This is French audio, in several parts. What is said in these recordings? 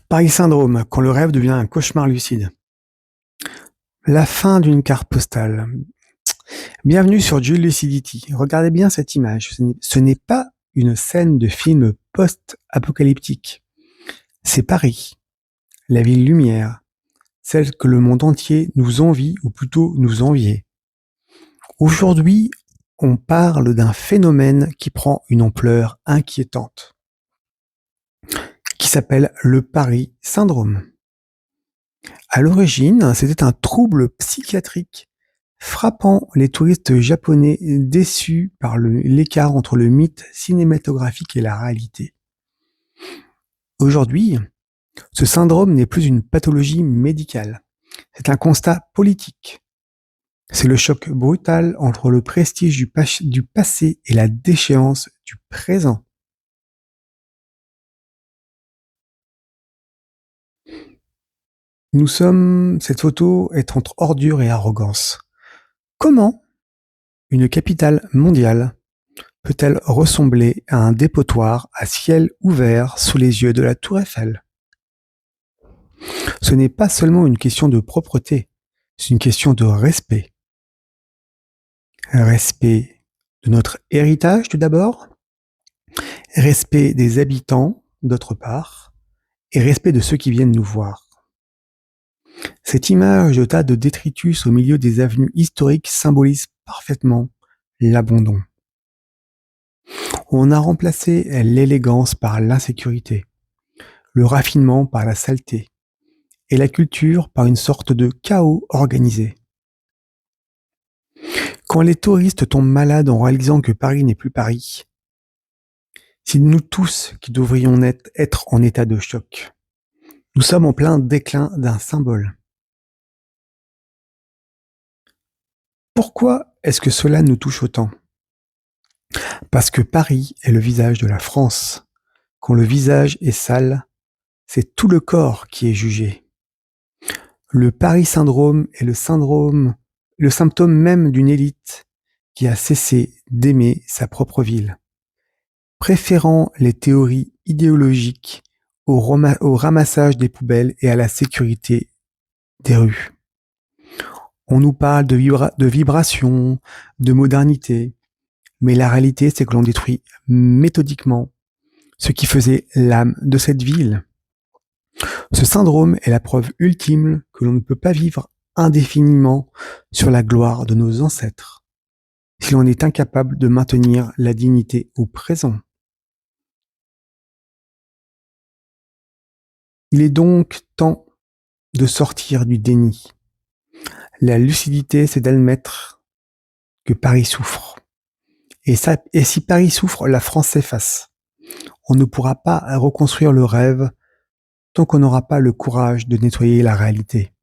Paris syndrome, quand le rêve devient un cauchemar lucide. La fin d'une carte postale. Bienvenue sur Dual Lucidity. Regardez bien cette image. Ce n'est pas une scène de film post-apocalyptique. C'est Paris, la ville lumière, celle que le monde entier nous envie, ou plutôt nous enviait. Aujourd'hui, on parle d'un phénomène qui prend une ampleur inquiétante, qui s'appelle le Paris syndrome. À l'origine, c'était un trouble psychiatrique frappant les touristes japonais déçus par l'écart entre le mythe cinématographique et la réalité. Aujourd'hui, ce syndrome n'est plus une pathologie médicale, c'est un constat politique. C'est le choc brutal entre le prestige du passé et la déchéance du présent. Cette photo est entre ordure et arrogance. Comment une capitale mondiale peut-elle ressembler à un dépotoir à ciel ouvert sous les yeux de la Tour Eiffel? Ce n'est pas seulement une question de propreté, c'est une question de respect. Respect de notre héritage tout d'abord, respect des habitants d'autre part, et respect de ceux qui viennent nous voir. Cette image de tas de détritus au milieu des avenues historiques symbolise parfaitement l'abandon. On a remplacé l'élégance par l'insécurité, le raffinement par la saleté, et la culture par une sorte de chaos organisé. Quand les touristes tombent malades en réalisant que Paris n'est plus Paris, c'est nous tous qui devrions être en état de choc. Nous sommes en plein déclin d'un symbole. Pourquoi est-ce que cela nous touche autant? Parce que Paris est le visage de la France. Quand le visage est sale, c'est tout le corps qui est jugé. Le Paris syndrome est le symptôme même d'une élite qui a cessé d'aimer sa propre ville, préférant les théories idéologiques au ramassage des poubelles et à la sécurité des rues. On nous parle de vibration, de modernité, mais la réalité c'est que l'on détruit méthodiquement ce qui faisait l'âme de cette ville. Ce syndrome est la preuve ultime que l'on ne peut pas vivre indéfiniment sur la gloire de nos ancêtres, si l'on est incapable de maintenir la dignité au présent. Il est donc temps de sortir du déni. La lucidité, c'est d'admettre que Paris souffre. Et si Paris souffre, la France s'efface. On ne pourra pas reconstruire le rêve tant qu'on n'aura pas le courage de nettoyer la réalité.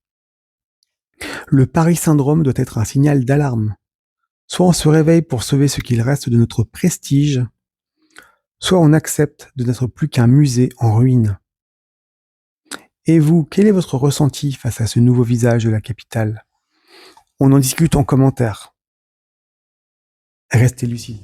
Le Paris syndrome doit être un signal d'alarme. Soit on se réveille pour sauver ce qu'il reste de notre prestige, soit on accepte de n'être plus qu'un musée en ruine. Et vous, quel est votre ressenti face à ce nouveau visage de la capitale? On en discute en commentaire. Restez lucide.